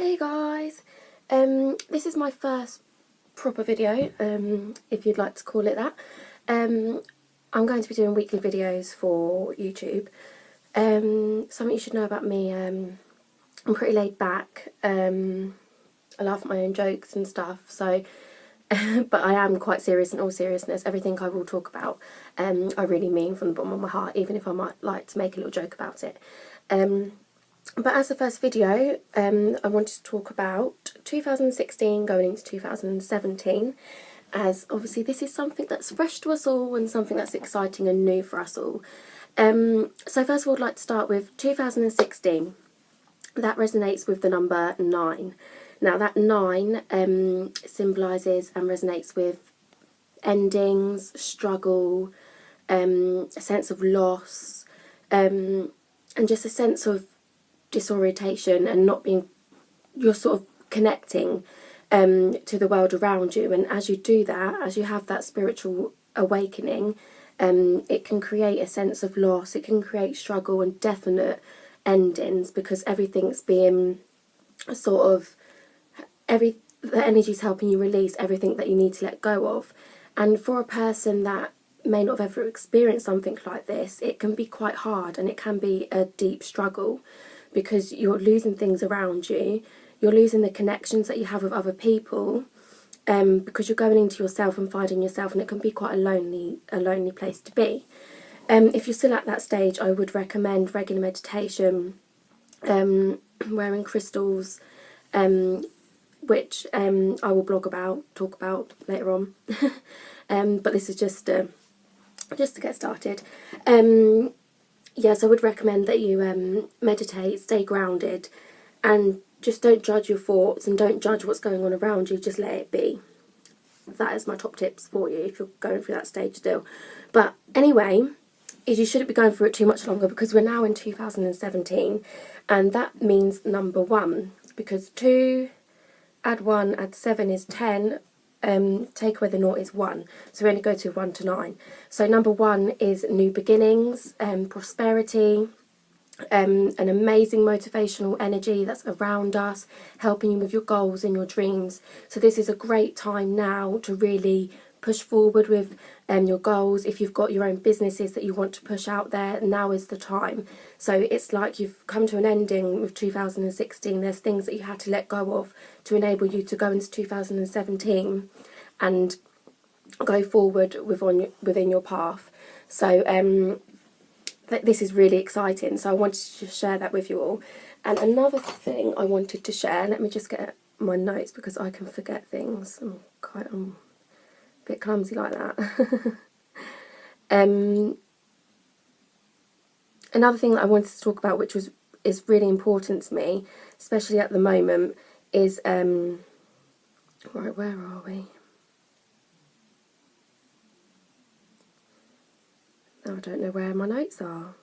Hey guys, this is my first proper video, if you'd like to call it that. I'm going to be doing weekly videos for YouTube. Something you should know about me, I'm pretty laid back. I laugh at my own jokes and stuff, so but I am quite serious in all seriousness. Everything I will talk about, I really mean from the bottom of my heart, even if I might like to make a little joke about it. But as the first video, I wanted to talk about 2016 going into 2017, as obviously this is something that's fresh to us all and something that's exciting and new for us all. So first of all, I'd like to start with 2016. That resonates with the number 9. Now that 9 symbolises and resonates with endings, struggle, a sense of loss, and just a sense of disorientation and not being, you're sort of connecting to the world around you, and as you do that, as you have that spiritual awakening, it can create a sense of loss, it can create struggle and definite endings, because everything's being sort of, the energy's helping you release everything that you need to let go of. And for a person that may not have ever experienced something like this, it can be quite hard and it can be a deep struggle, because you're losing things around you, you're losing the connections that you have with other people, because you're going into yourself and finding yourself, and it can be quite a lonely place to be. If you're still at that stage, I would recommend regular meditation, wearing crystals, which I will talk about later on. But this is just to get started. Yes, I would recommend that you meditate, stay grounded, and just don't judge your thoughts and don't judge what's going on around you, just let it be. That is my top tips for you if you're going through that stage still. But anyway, you shouldn't be going through it too much longer, because we're now in 2017, and that means number 1, because 2 add 1 add 7 is 10. Take away the 0 is 1, so we only go to 1 to 9. So number 1 is new beginnings, prosperity, an amazing motivational energy that's around us, helping you with your goals and your dreams. So this is a great time now to really push forward with your goals. If you've got your own businesses that you want to push out there, now is the time. So it's like you've come to an ending with 2016. There's things that you had to let go of to enable you to go into 2017 and go forward within your path. So this is really exciting, so I wanted to share that with you all. And another thing I wanted to share, let me just get my notes because I can forget things. I'm a bit clumsy like that. Another thing that I wanted to talk about, which is really important to me, especially at the moment, is right, where are we? Oh, I don't know where my notes are.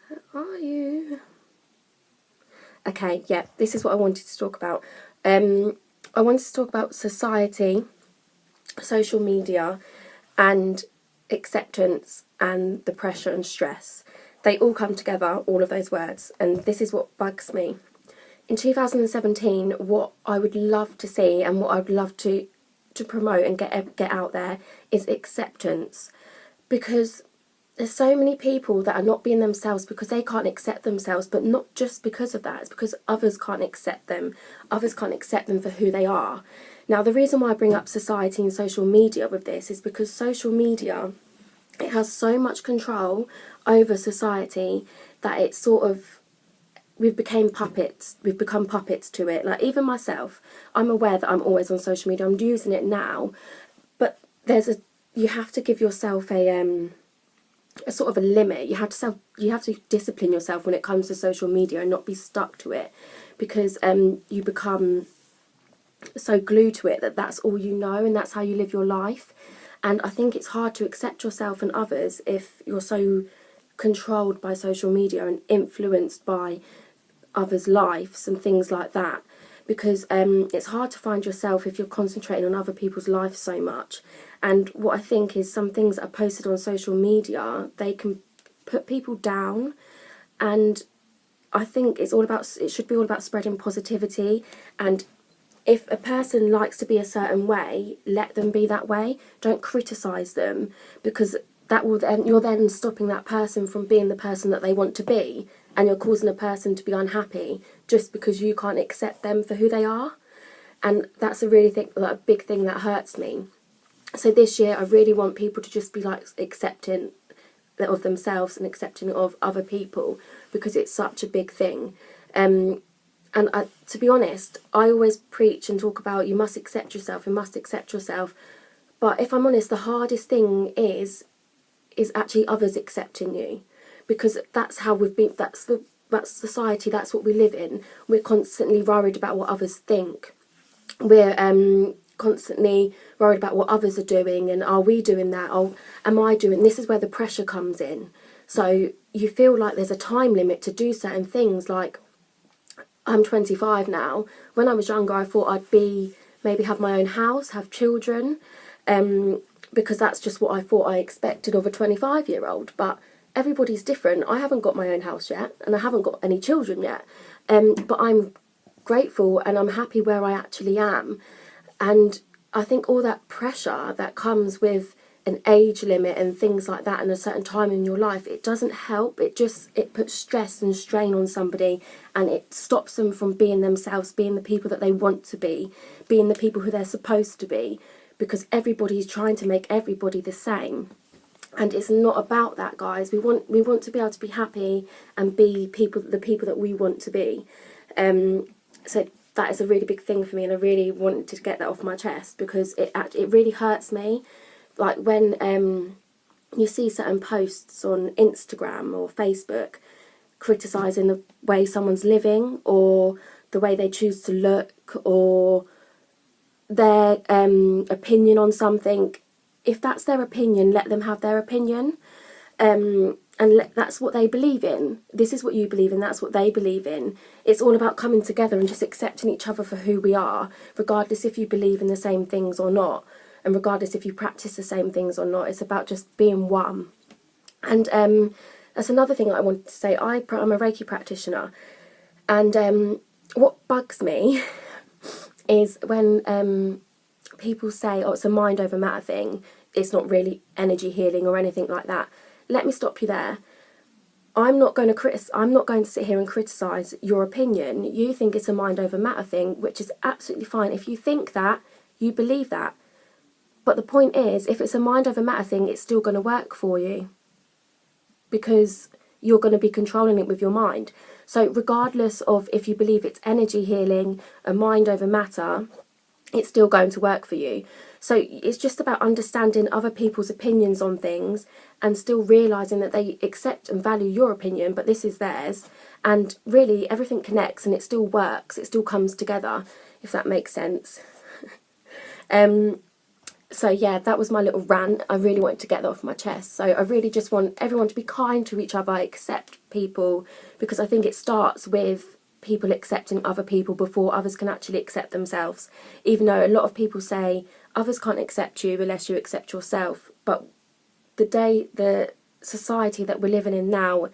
Where are you? Okay, yeah, this is what I wanted to talk about. I wanted to talk about society, social media, and acceptance, and the pressure and stress. They all come together, all of those words, and this is what bugs me. In 2017, what I would love to see and what I would love to promote and get out there is acceptance, because there's so many people that are not being themselves because they can't accept themselves, but not just because of that, it's because others can't accept them. Others can't accept them for who they are. Now, the reason why I bring up society and social media with this is because social media, it has so much control over society that it's sort of, we've become puppets to it. Like, even myself, I'm aware that I'm always on social media, I'm using it now, but you have to give yourself a sort of a limit. You have to discipline yourself when it comes to social media and not be stuck to it, because you become so glued to it that that's all you know and that's how you live your life. And I think it's hard to accept yourself and others if you're so controlled by social media and influenced by others' lives and things like that, because it's hard to find yourself if you're concentrating on other people's lives so much. And what I think is, some things that are posted on social media, they can put people down, and I think it should be all about spreading positivity. And if a person likes to be a certain way, let them be that way. Don't criticise them, because you're then stopping that person from being the person that they want to be, and you're causing a person to be unhappy just because you can't accept them for who they are. And that's a big thing that hurts me. So this year I really want people to just be like accepting of themselves and accepting of other people, because it's such a big thing. And to be honest, I always preach and talk about you must accept yourself, you must accept yourself. But if I'm honest, the hardest thing is actually others accepting you, because that's how we've been. That's society. That's what we live in. We're constantly worried about what others think. We're constantly worried about what others are doing, and are we doing that? Oh, am I doing? This is where the pressure comes in. So you feel like there's a time limit to do certain things. Like, I'm 25 now. When I was younger, I thought I'd maybe have my own house, have children, because that's just what I thought I expected of a 25-year-old. But everybody's different. I haven't got my own house yet, and I haven't got any children yet. But I'm grateful and I'm happy where I actually am. And I think all that pressure that comes with an age limit and things like that and a certain time in your life, it doesn't help. It puts stress and strain on somebody, and it stops them from being themselves, being the people that they want to be, being the people who they're supposed to be, because everybody's trying to make everybody the same. And it's not about that, guys. We want to be able to be happy and be the people that we want to be. So that is a really big thing for me, and I really wanted to get that off my chest, because it really hurts me. Like when you see certain posts on Instagram or Facebook criticising the way someone's living, or the way they choose to look, or their opinion on something. If that's their opinion, let them have their opinion. And that's what they believe in. This is what you believe in, that's what they believe in. It's all about coming together and just accepting each other for who we are, regardless if you believe in the same things or not, and regardless if you practice the same things or not. It's about just being one. And that's another thing I wanted to say. I'm a Reiki practitioner, and what bugs me is when people say, oh, it's a mind over matter thing, it's not really energy healing or anything like that. Let me stop you there. I'm not going to sit here and criticise your opinion. You think it's a mind over matter thing, which is absolutely fine. If you think that, you believe that. But the point is, if it's a mind over matter thing, it's still going to work for you, because you're going to be controlling it with your mind. So regardless of if you believe it's energy healing, a mind over matter, it's still going to work for you. So it's just about understanding other people's opinions on things, and still realising that they accept and value your opinion, but this is theirs. And really, everything connects and it still works. It still comes together, if that makes sense. So yeah, that was my little rant. I really wanted to get that off my chest. So I really just want everyone to be kind to each other, accept people, because I think it starts with people accepting other people before others can actually accept themselves. Even though a lot of people say others can't accept you unless you accept yourself. But the society that we're living in now,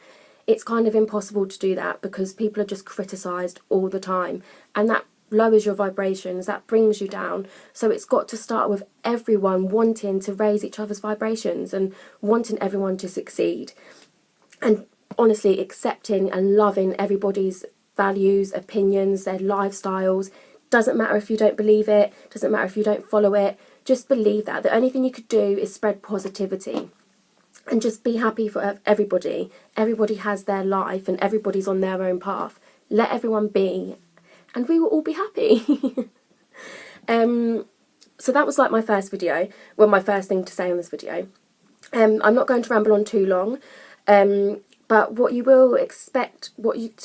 it's kind of impossible to do that, because people are just criticised all the time, and that lowers your vibrations, that brings you down. So it's got to start with everyone wanting to raise each other's vibrations and wanting everyone to succeed, and honestly accepting and loving everybody's values, opinions, their lifestyles. Doesn't matter if you don't believe it, doesn't matter if you don't follow it, just believe that. The only thing you could do is spread positivity and just be happy for everybody. Everybody has their life and everybody's on their own path. Let everyone be, and we will all be happy. So that was like my first video, well, my first thing to say on this video. I'm not going to ramble on too long, but what you to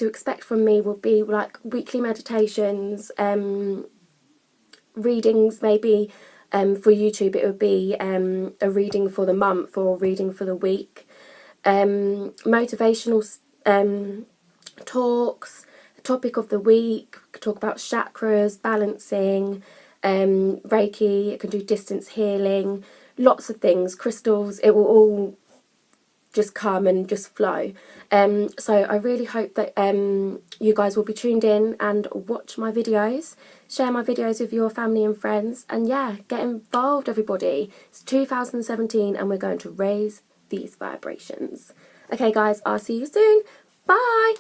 expect from me will be like weekly meditations, readings maybe. For YouTube it would be a reading for the month or a reading for the week, motivational talks, topic of the week, talk about chakras, balancing, Reiki, it can do distance healing, lots of things, crystals. It will all just come and just flow. So I really hope that you guys will be tuned in and watch my videos, share my videos with your family and friends, and yeah, get involved, everybody. It's 2017 and we're going to raise these vibrations. Okay guys, I'll see you soon. Bye.